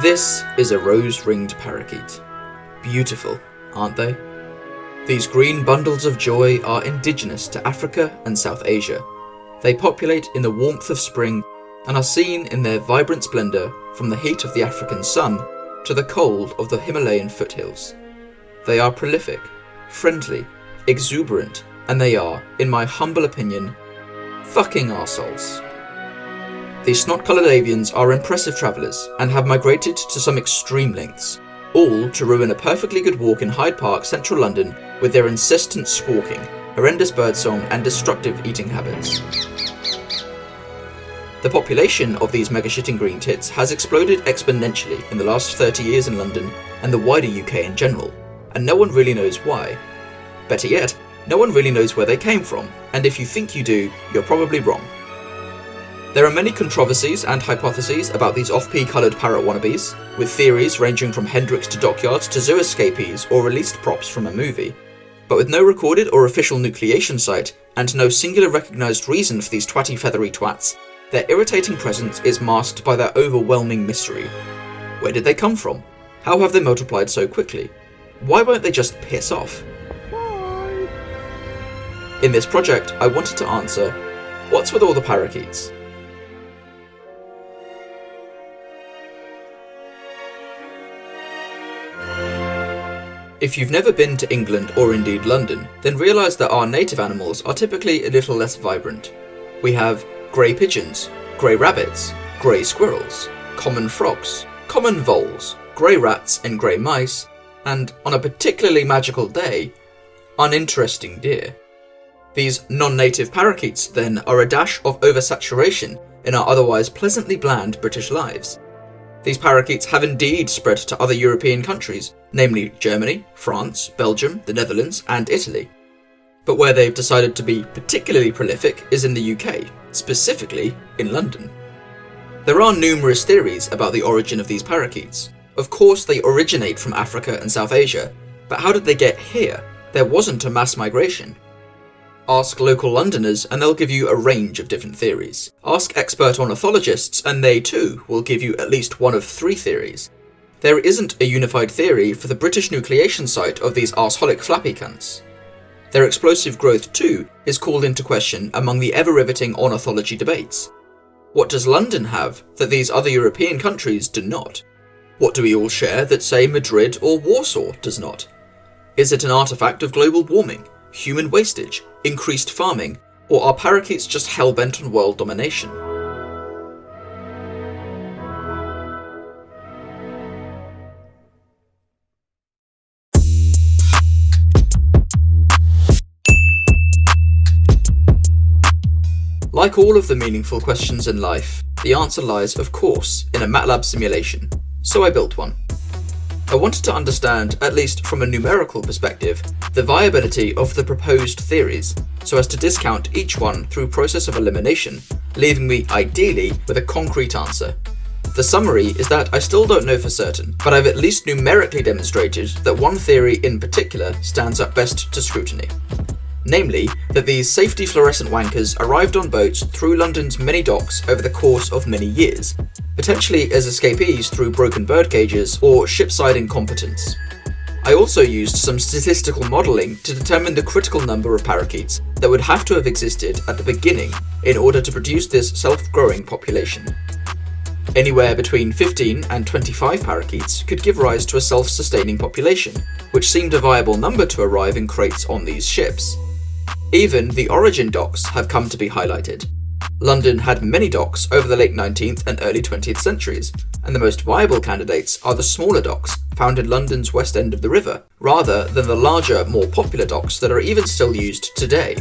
This is a rose-ringed parakeet. Beautiful, aren't they? These green bundles of joy are indigenous to Africa and South Asia. They populate in the warmth of spring and are seen in their vibrant splendour from the heat of the African sun to the cold of the Himalayan foothills. They are prolific, friendly, exuberant, and they are, in my humble opinion, fucking arseholes. These snot-coloured avians are impressive travellers and have migrated to some extreme lengths, all to ruin a perfectly good walk in Hyde Park, central London, with their insistent squawking, horrendous birdsong and destructive eating habits. The population of these mega-shitting green tits has exploded exponentially in the last 30 years in London and the wider UK in general, and no one really knows why. Better yet, no one really knows where they came from, and if you think you do, you're probably wrong. There are many controversies and hypotheses about these off-pea coloured parrot wannabes, with theories ranging from Hendrix to dockyards to zoo escapees or released props from a movie. But with no recorded or official nucleation site, and no singular recognised reason for these twatty feathery twats, their irritating presence is masked by their overwhelming mystery. Where did they come from? How have they multiplied so quickly? Why won't they just piss off? Why? In this project, I wanted to answer, what's with all the parakeets? If you've never been to England or indeed London, then realise that our native animals are typically a little less vibrant. We have grey pigeons, grey rabbits, grey squirrels, common frogs, common voles, grey rats and grey mice, and, on a particularly magical day, uninteresting deer. These non-native parakeets, then, are a dash of oversaturation in our otherwise pleasantly bland British lives. These parakeets have indeed spread to other European countries, namely Germany, France, Belgium, the Netherlands, and Italy. But where they've decided to be particularly prolific is in the UK, specifically in London. There are numerous theories about the origin of these parakeets. Of course, they originate from Africa and South Asia, but how did they get here? There wasn't a mass migration. Ask local Londoners and they'll give you a range of different theories. Ask expert ornithologists and they too will give you at least one of three theories. There isn't a unified theory for the British nucleation site of these arseholic flappy cunts. Their explosive growth too is called into question among the ever-riveting ornithology debates. What does London have that these other European countries do not? What do we all share that, say, Madrid or Warsaw does not? Is it an artifact of global warming, human wastage, increased farming, or are parakeets just hell-bent on world domination? Like all of the meaningful questions in life, the answer lies, of course, in a MatLab simulation, so I built one. I wanted to understand, at least from a numerical perspective, the viability of the proposed theories, so as to discount each one through process of elimination, leaving me, ideally, with a concrete answer. The summary is that I still don't know for certain, but I've at least numerically demonstrated that one theory in particular stands up best to scrutiny. Namely, that these safety fluorescent wankers arrived on boats through London's many docks over the course of many years, potentially as escapees through broken bird cages or shipside incompetence. I also used some statistical modelling to determine the critical number of parakeets that would have to have existed at the beginning in order to produce this self-growing population. Anywhere between 15 and 25 parakeets could give rise to a self-sustaining population, which seemed a viable number to arrive in crates on these ships. Even the origin docks have come to be highlighted. London had many docks over the late 19th and early 20th centuries, and the most viable candidates are the smaller docks found in London's west end of the river, rather than the larger, more popular docks that are even still used today.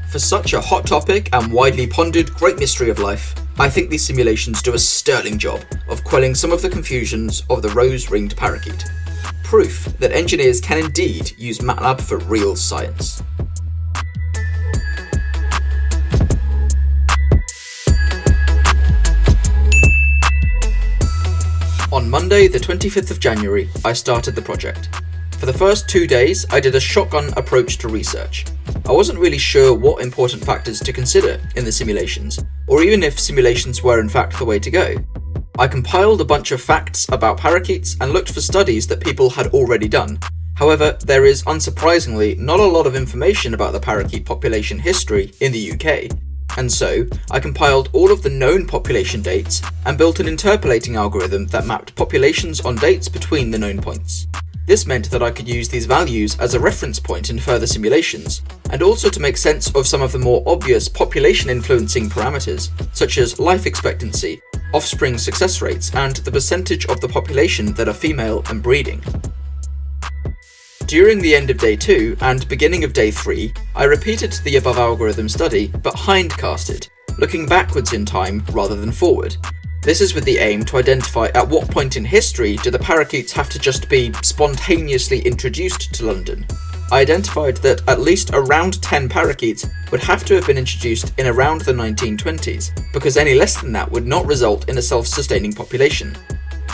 For such a hot topic and widely pondered great mystery of life, I think these simulations do a sterling job of quelling some of the confusions of the rose-ringed parakeet. Proof that engineers can indeed use MatLab for real science. On Monday, the 25th of January, I started the project. For the first 2 days, I did a shotgun approach to research. I wasn't really sure what important factors to consider in the simulations, or even if simulations were in fact the way to go. I compiled a bunch of facts about parakeets and looked for studies that people had already done. However, there is unsurprisingly not a lot of information about the parakeet population history in the UK, and so I compiled all of the known population dates and built an interpolating algorithm that mapped populations on dates between the known points. This meant that I could use these values as a reference point in further simulations, and also to make sense of some of the more obvious population-influencing parameters, such as life expectancy, offspring success rates, and the percentage of the population that are female and breeding. During the end of day 2 and beginning of day 3, I repeated the above algorithm study, but hindcasted, looking backwards in time rather than forward. This is with the aim to identify at what point in history do the parakeets have to just be spontaneously introduced to London. I identified that at least around 10 parakeets would have to have been introduced in around the 1920s, because any less than that would not result in a self-sustaining population.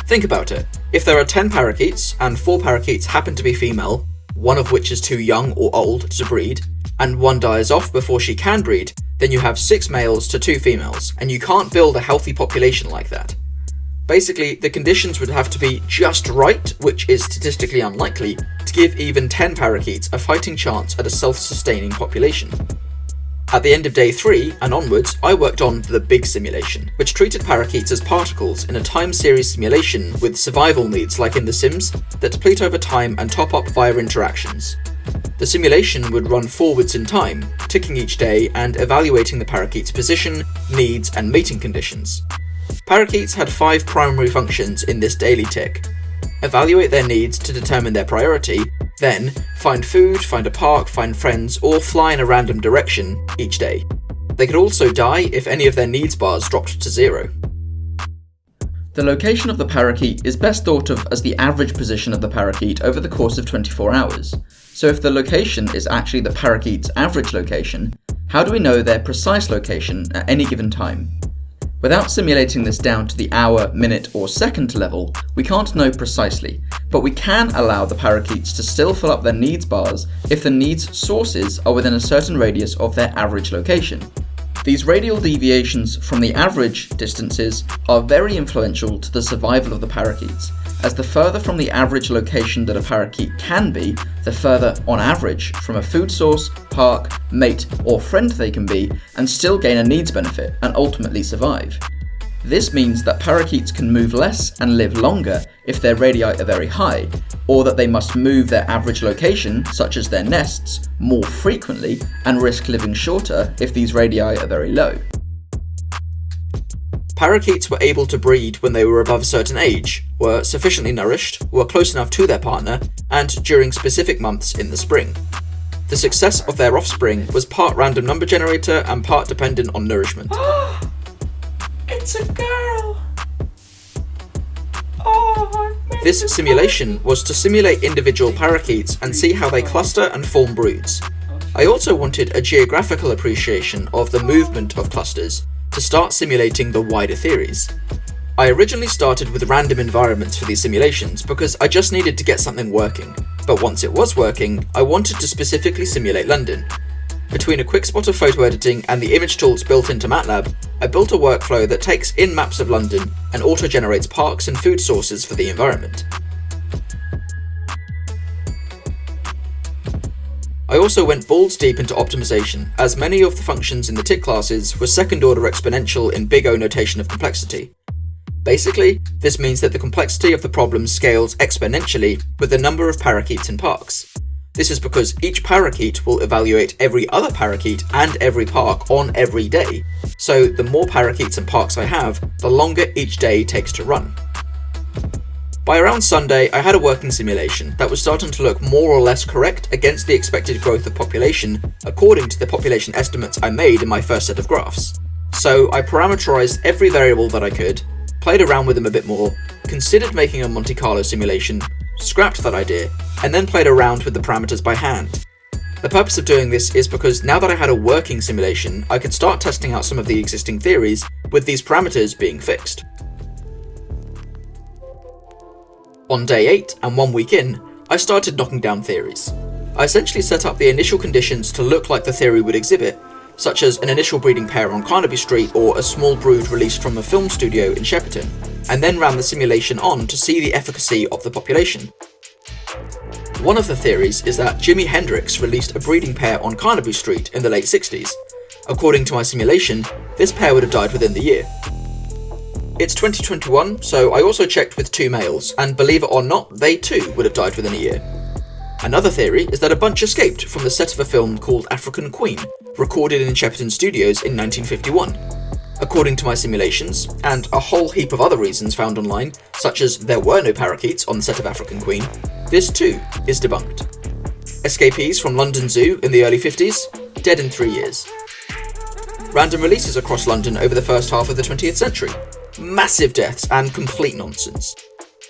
Think about it. If there are 10 parakeets, and 4 parakeets happen to be female, one of which is too young or old to breed, and one dies off before she can breed, then you have 6 males to 2 females, and you can't build a healthy population like that. Basically, the conditions would have to be just right, which is statistically unlikely, to give even 10 parakeets a fighting chance at a self-sustaining population. At the end of day 3 and onwards, I worked on the big simulation, which treated parakeets as particles in a time series simulation with survival needs like in The Sims that deplete over time and top up via interactions. The simulation would run forwards in time, ticking each day and evaluating the parakeet's position, needs, and mating conditions. Parakeets had 5 primary functions in this daily tick. Evaluate their needs to determine their priority, then find food, find a park, find friends, or fly in a random direction each day. They could also die if any of their needs bars dropped to 0. The location of the parakeet is best thought of as the average position of the parakeet over the course of 24 hours. So if the location is actually the parakeet's average location, how do we know their precise location at any given time? Without simulating this down to the hour, minute, or second level, we can't know precisely, but we can allow the parakeets to still fill up their needs bars if the needs sources are within a certain radius of their average location. These radial deviations from the average distances are very influential to the survival of the parakeets, as the further from the average location that a parakeet can be, the further, on average, from a food source, park, mate, or friend they can be, and still gain a needs benefit and ultimately survive. This means that parakeets can move less and live longer if their radii are very high, or that they must move their average location, such as their nests, more frequently and risk living shorter if these radii are very low. Parakeets were able to breed when they were above a certain age, were sufficiently nourished, were close enough to their partner, and during specific months in the spring. The success of their offspring was part random number generator and part dependent on nourishment. It's a girl! This simulation was to simulate individual parakeets and see how they cluster and form broods. I also wanted a geographical appreciation of the movement of clusters to start simulating the wider theories. I originally started with random environments for these simulations because I just needed to get something working, but once it was working, I wanted to specifically simulate London. Between a quick spot of photo editing and the image tools built into MatLab, I built a workflow that takes in maps of London and auto-generates parks and food sources for the environment. I also went balls deep into optimization, as many of the functions in the tick classes were second-order exponential in Big O notation of complexity. Basically, this means that the complexity of the problem scales exponentially with the number of parakeets in parks. This is because each parakeet will evaluate every other parakeet and every park on every day, so the more parakeets and parks I have, the longer each day takes to run. By around Sunday, I had a working simulation that was starting to look more or less correct against the expected growth of population, according to the population estimates I made in my first set of graphs. So I parameterized every variable that I could, played around with them a bit more, considered making a Monte Carlo simulation, scrapped that idea, and then played around with the parameters by hand. The purpose of doing this is because now that I had a working simulation, I could start testing out some of the existing theories with these parameters being fixed. On day 8 and 1 week in, I started knocking down theories. I essentially set up the initial conditions to look like the theory would exhibit, such as an initial breeding pair on Carnaby Street or a small brood released from a film studio in Shepperton. and then ran the simulation on to see the efficacy of the population. One of the theories is that Jimi Hendrix released a breeding pair on Carnaby Street in the late 60s. According to my simulation, this pair would have died within the year. It's 2021, so I also checked with 2 males, and believe it or not, they too would have died within a year. Another theory is that a bunch escaped from the set of a film called African Queen, recorded in Shepperton Studios in 1951. According to my simulations, and a whole heap of other reasons found online, such as there were no parakeets on the set of African Queen, this too is debunked. Escapees from London Zoo in the early 50s, dead in 3 years. Random releases across London over the first half of the 20th century, massive deaths and complete nonsense.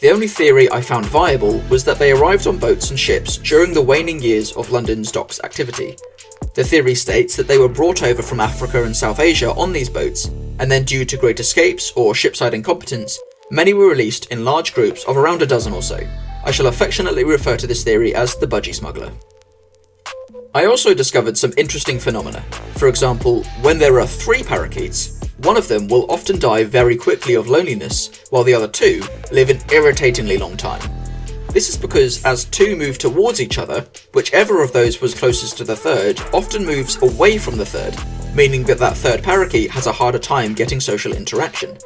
The only theory I found viable was that they arrived on boats and ships during the waning years of London's docks activity. The theory states that they were brought over from Africa and South Asia on these boats, and then due to great escapes or shipside incompetence, many were released in large groups of around a dozen or so. I shall affectionately refer to this theory as the budgie smuggler. I also discovered some interesting phenomena. For example, when there are 3 parakeets, one of them will often die very quickly of loneliness, while the other 2 live an irritatingly long time. This is because as 2 move towards each other, whichever of those was closest to the third often moves away from the third, meaning that that third parakeet has a harder time getting social interaction.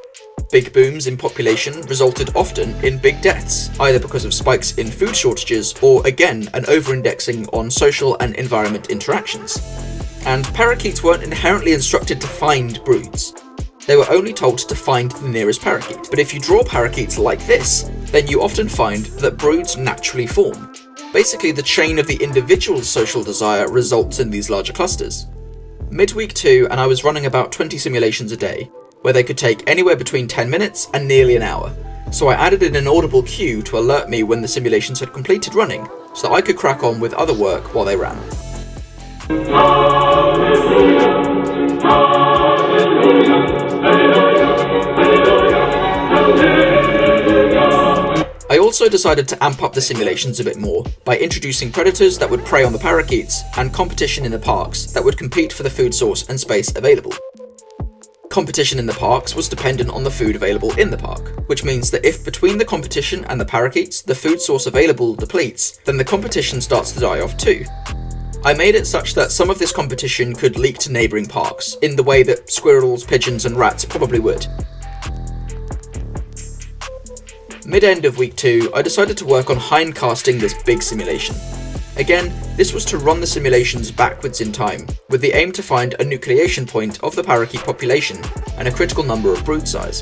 Big booms in population resulted often in big deaths, either because of spikes in food shortages or, again, an over-indexing on social and environment interactions. And parakeets weren't inherently instructed to find broods. They were only told to find the nearest parakeet. But if you draw parakeets like this, then you often find that broods naturally form. Basically, the chain of the individual's social desire results in these larger clusters. Midweek 2, and I was running about 20 simulations a day, where they could take anywhere between 10 minutes and nearly an hour. So I added in an audible cue to alert me when the simulations had completed running, so that I could crack on with other work while they ran. I also decided to amp up the simulations a bit more by introducing predators that would prey on the parakeets and competition in the parks that would compete for the food source and space available. Competition in the parks was dependent on the food available in the park, which means that if between the competition and the parakeets the food source available depletes, then the competition starts to die off too. I made it such that some of this competition could leak to neighbouring parks, in the way that squirrels, pigeons and rats probably would. Mid-end of week 2, I decided to work on hindcasting this big simulation. Again, this was to run the simulations backwards in time, with the aim to find a nucleation point of the parakeet population and a critical number of brood size.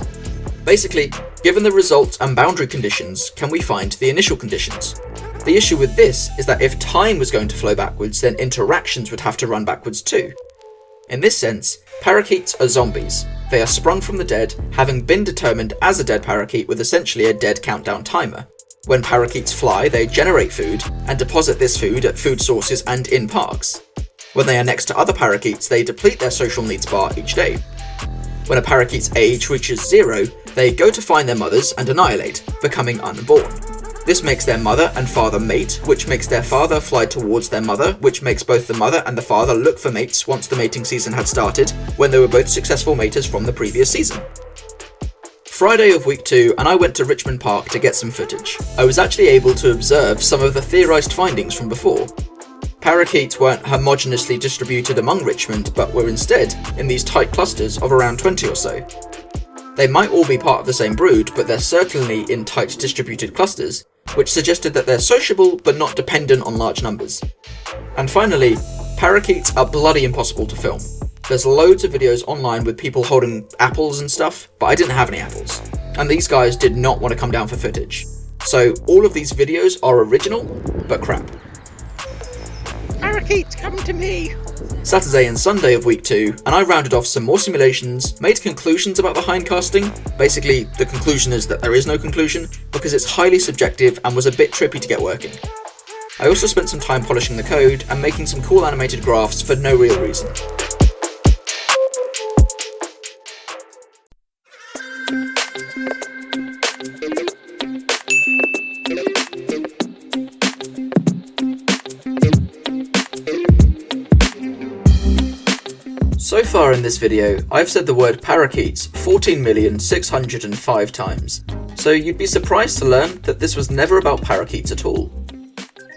Basically, given the results and boundary conditions, can we find the initial conditions? The issue with this is that if time was going to flow backwards, then interactions would have to run backwards too. In this sense, parakeets are zombies. They are sprung from the dead, having been determined as a dead parakeet with essentially a dead countdown timer. When parakeets fly, they generate food, and deposit this food at food sources and in parks. When they are next to other parakeets, they deplete their social needs bar each day. When a parakeet's age reaches 0, they go to find their mothers and annihilate, becoming unborn. This makes their mother and father mate, which makes their father fly towards their mother, which makes both the mother and the father look for mates once the mating season had started, when they were both successful maters from the previous season. Friday of week 2, and I went to Richmond Park to get some footage. I was actually able to observe some of the theorised findings from before. Parakeets weren't homogeneously distributed among Richmond, but were instead in these tight clusters of around 20 or so. They might all be part of the same brood, but they're certainly in tight distributed clusters, which suggested that they're sociable but not dependent on large numbers. And finally, parakeets are bloody impossible to film. There's loads of videos online with people holding apples and stuff, but I didn't have any apples. And these guys did not want to come down for footage. So all of these videos are original, but crap. Parakeets, come to me! Saturday and Sunday of week 2, and I rounded off some more simulations, made conclusions about the hindcasting. Basically, the conclusion is that there is no conclusion, because it's highly subjective and was a bit trippy to get working. I also spent some time polishing the code and making some cool animated graphs for no real reason. So far in this video, I've said the word parakeets 14,605 times, so you'd be surprised to learn that this was never about parakeets at all.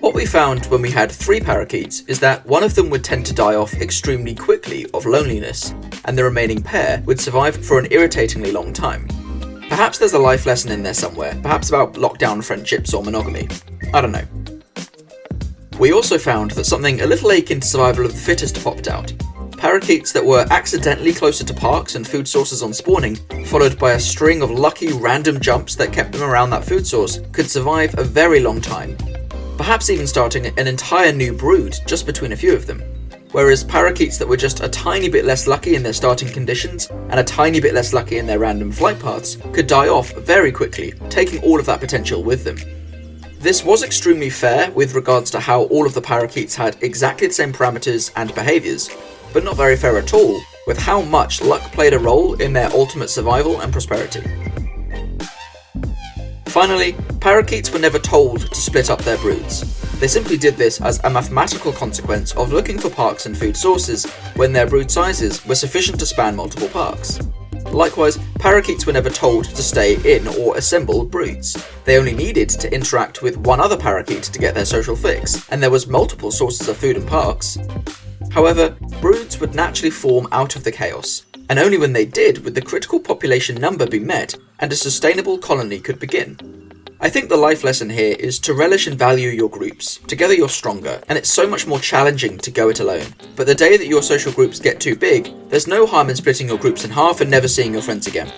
What we found when we had 3 parakeets is that one of them would tend to die off extremely quickly of loneliness, and the remaining pair would survive for an irritatingly long time. Perhaps there's a life lesson in there somewhere, perhaps about lockdown friendships or monogamy. I don't know. We also found that something a little akin to survival of the fittest popped out. Parakeets that were accidentally closer to parks and food sources on spawning, followed by a string of lucky random jumps that kept them around that food source, could survive a very long time, perhaps even starting an entire new brood just between a few of them. Whereas parakeets that were just a tiny bit less lucky in their starting conditions and a tiny bit less lucky in their random flight paths could die off very quickly, taking all of that potential with them. This was extremely fair with regards to how all of the parakeets had exactly the same parameters and behaviours, but not very fair at all with how much luck played a role in their ultimate survival and prosperity. Finally, parakeets were never told to split up their broods. They simply did this as a mathematical consequence of looking for parks and food sources when their brood sizes were sufficient to span multiple parks. Likewise, parakeets were never told to stay in or assemble broods. They only needed to interact with one other parakeet to get their social fix, and there was multiple sources of food and parks. However, broods would naturally form out of the chaos, and only when they did would the critical population number be met and a sustainable colony could begin. I think the life lesson here is to relish and value your groups. Together you're stronger, and it's so much more challenging to go it alone. But the day that your social groups get too big, there's no harm in splitting your groups in half and never seeing your friends again.